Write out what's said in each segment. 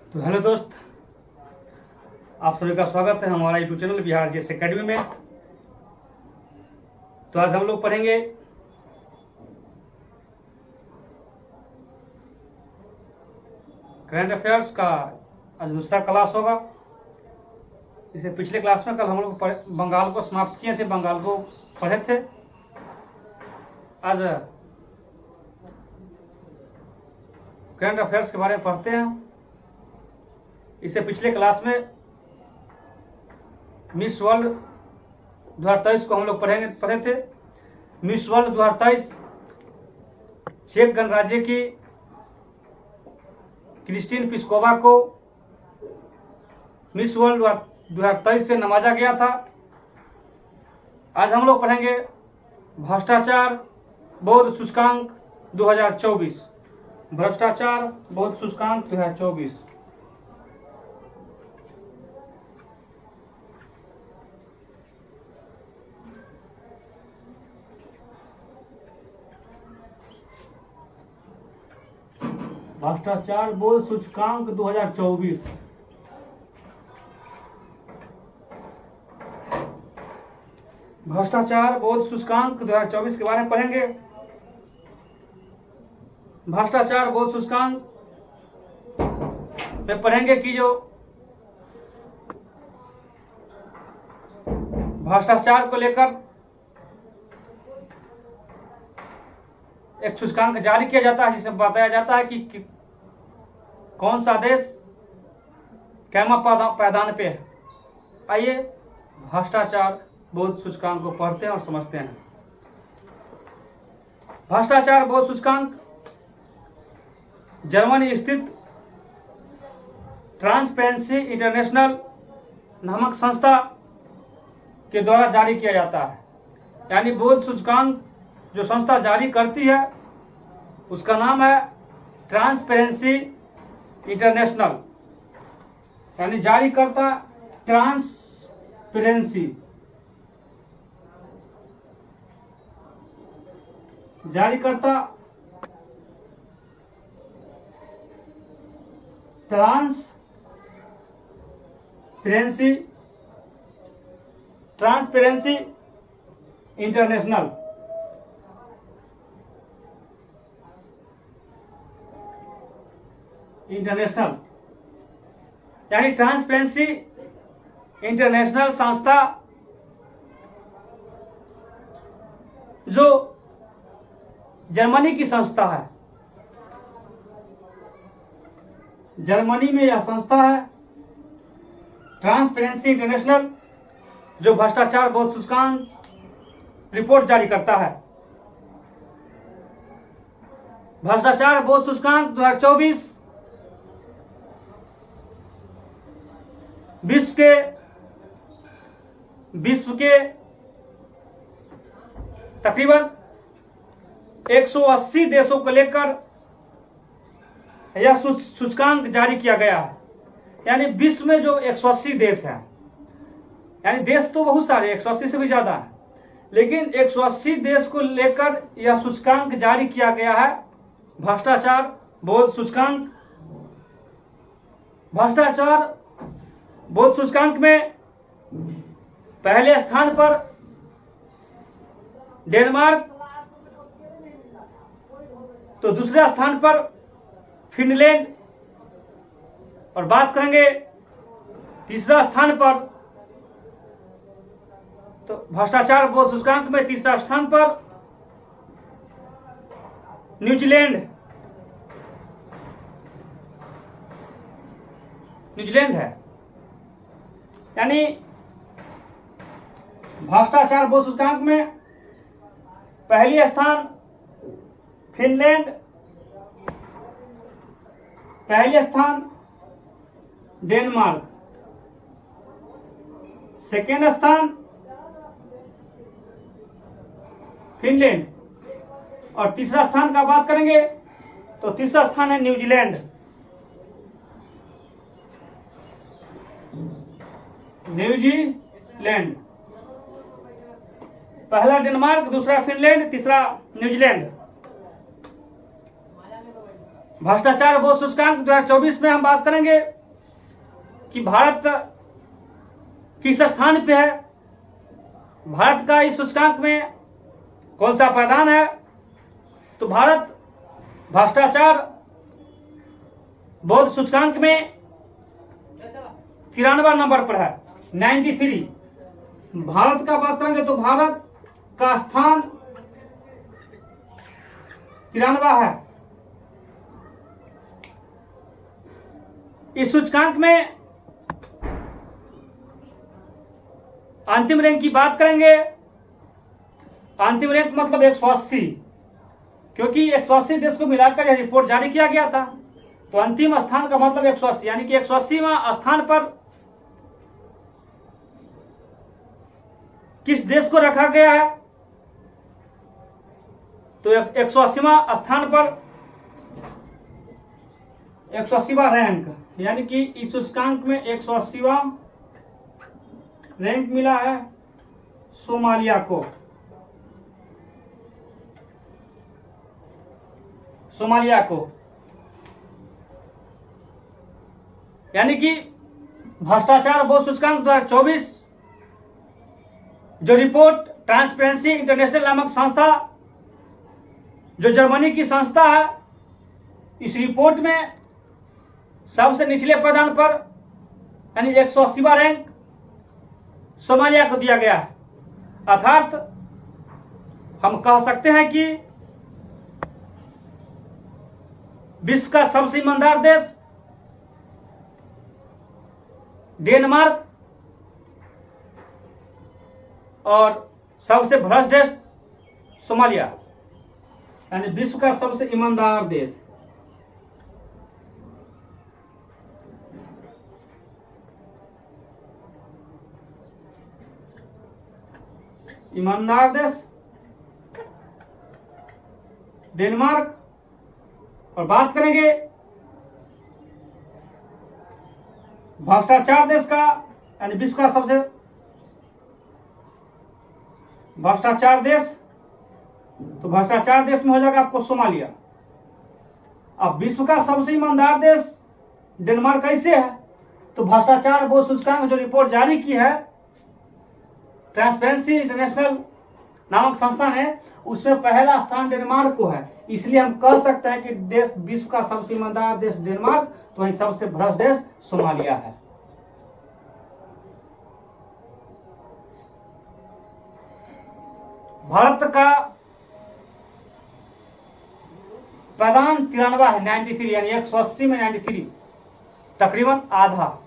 तो हेलो दोस्त, आप सभी का स्वागत है हमारा YouTube channel Bihar GS academy में। तो आज हम लोग पढ़ेंगे करंट अफेयर्स का। आज दूसरा क्लास होगा। इसे पिछले क्लास में कल हम लोग बंगाल को समाप्त किए थे, बंगाल को पढ़े थे। आज करंट अफेयर्स के बारे में पढ़ते हैं। इसे पिछले क्लास में मिस वर्ल्ड 2023 को हम लोग पढ़े थे। मिस वर्ल्ड 2023 चेक गणराज्य की क्रिस्टिन पिस्कोवा को मिस वर्ल्ड 2023 से नवाजा गया था। आज हम लोग पढ़ेंगे भ्रष्टाचार बौद्ध सूचकांक 2024। भ्रष्टाचार बौद्ध सूचकांक 2024। भ्रष्टाचार बौद्ध सूचकांक 2024। भ्रष्टाचार बौद्ध सूचकांक 2024 के बारे में पढ़ेंगे। भ्रष्टाचार बौद्ध सूचकांक में पढ़ेंगे कि जो भ्रष्टाचार को लेकर एक सूचकांक जारी किया जाता है, जिसे बताया जाता है कि कौन सा देश कैमा पायदान पे है। आइए भ्रष्टाचार बौद्ध सूचकांक को पढ़ते हैं और समझते हैं। भ्रष्टाचार बौद्ध सूचकांक जर्मनी स्थित ट्रांसपेरेंसी इंटरनेशनल नामक संस्था के द्वारा जारी किया जाता है। यानी बौद्ध सूचकांक जो संस्था जारी करती है उसका नाम है ट्रांसपेरेंसी इंटरनेशनल। यानी जारी करता ट्रांसपेरेंसी, जारी करता ट्रांसपेरेंसी इंटरनेशनल। यानी ट्रांसपेरेंसी इंटरनेशनल संस्था जो जर्मनी की संस्था है। जर्मनी में यह संस्था है ट्रांसपेरेंसी इंटरनेशनल, जो भ्रष्टाचार बौद्ध सूचकांक रिपोर्ट जारी करता है। भ्रष्टाचार बौद्ध सूचकांक 2024 विश्व के तकरीबन 180 देशों को लेकर यह सूचकांक जारी किया गया है। यानी विश्व में जो 180 देश हैं, यानी देश तो बहुत सारे 180 से भी ज्यादा है, लेकिन 180 देश को लेकर यह सूचकांक जारी किया गया है, भ्रष्टाचार बौद्ध सूचकांक। भ्रष्टाचार बौद्ध सूचकांक में पहले स्थान पर डेनमार्क, तो दूसरे स्थान पर फिनलैंड, और बात करेंगे तीसरा स्थान पर, तो भ्रष्टाचार बौद्ध सूचकांक में तीसरा स्थान पर न्यूजीलैंड है। यानी भ्रष्टाचार बौद्ध सूचकांक में पहली स्थान फिनलैंड, पहले स्थान डेनमार्क, सेकेंड स्थान फिनलैंड, और तीसरा स्थान का बात करेंगे तो तीसरा स्थान है न्यूजीलैंड। पहला डेनमार्क, दूसरा फिनलैंड, तीसरा न्यूजीलैंड। भ्रष्टाचार बौद्ध सूचकांक 2024 में हम बात करेंगे कि भारत किस स्थान पे है, भारत का इस सूचकांक में कौन सा पायदान है। तो भारत भ्रष्टाचार बोध सूचकांक में 93 नंबर पर है, 93। भारत का बात करेंगे तो भारत का स्थान 93 है। इस सूचकांक में अंतिम रैंक की बात करेंगे, अंतिम रैंक मतलब 180, क्योंकि 180 देश को मिलाकर यह रिपोर्ट जारी किया गया था। तो अंतिम स्थान का मतलब 180, यानी कि 180वां स्थान पर किस देश को रखा गया है। तो 180वां स्थान पर 180वां रैंक, यानी कि इस सूचकांक में 180वां रैंक मिला है सोमालिया को। सोमालिया को, यानी कि भ्रष्टाचार बोध सूचकांक 2024 जो रिपोर्ट ट्रांसपेरेंसी इंटरनेशनल नामक संस्था जो जर्मनी की संस्था है, इस रिपोर्ट में सबसे निचले पायदान पर यानी 180वां रैंक सोमालिया को दिया गया है। अर्थात हम कह सकते हैं कि विश्व का सबसे ईमानदार देश डेनमार्क और सबसे भ्रष्ट देश सोमालिया, यानी विश्व का सबसे ईमानदार देश। ईमानदार देश डेनमार्क। और बात करेंगे भ्रष्टाचार देश का, यानी विश्व का सबसे भ्रष्टाचार देश, तो भ्रष्टाचार देश में हो जाएगा आपको सोमालिया। अब विश्व का सबसे ईमानदार देश डेनमार्क कैसे है, तो भ्रष्टाचार बोध सूचकांक जो रिपोर्ट जारी की है ट्रांसपेरेंसी इंटरनेशनल नामक संस्था ने, उसमें पहला स्थान डेनमार्क को है। इसलिए हम कह सकते हैं कि देश विश्व का सबसे ईमानदार देश डेनमार्क, तो वहीं सबसे भ्रष्ट देश सोमालिया है। भारत का पायदान 93 है, 93, यानी 180 में 93, तकरीबन आधा,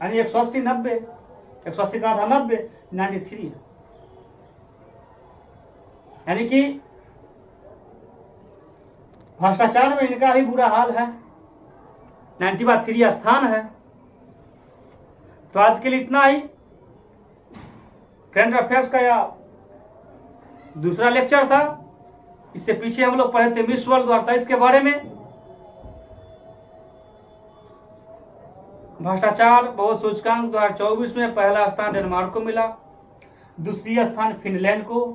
यानी 180 90, 180 का आधा 90, 93 है। यानी कि भ्रष्टाचार में इनका भी बुरा हाल है, 93 स्थान है। तो आज के लिए इतना ही। करंट अफेयर्स का यह दूसरा लेक्चर था। इससे पीछे हम लोग पढ़े थे मिस वर्ल्ड 2023 के बारे में। भ्रष्टाचार बोध सूचकांक 2024 में पहला स्थान डेनमार्क को मिला, दूसरी स्थान फिनलैंड को,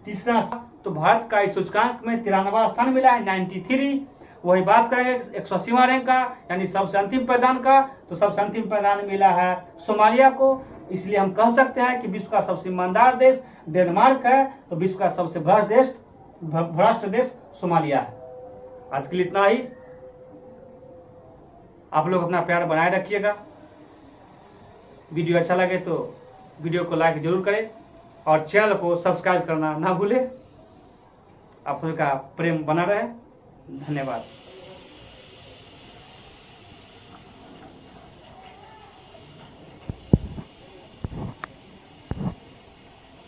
तीसरा तो भारत का इस सूचकांक में 93वां स्थान मिला है, 93। वही बात करेंगे 180वां रैंक का, यानी सबसे अंतिम पायदान का, तो सबसे अंतिम पायदान मिला है सोमालिया को। इसलिए हम कह सकते हैं कि विश्व का सबसे ईमानदार देश डेनमार्क है, तो विश्व का सबसे भ्रष्ट देश सोमालिया है। आज के लिए इतना ही। आप लोग अपना प्यार बनाए रखिएगा। वीडियो अच्छा लगे तो वीडियो को लाइक जरूर करें और चैनल को सब्सक्राइब करना ना भूलें। आप सभी का प्रेम बना रहे। धन्यवाद।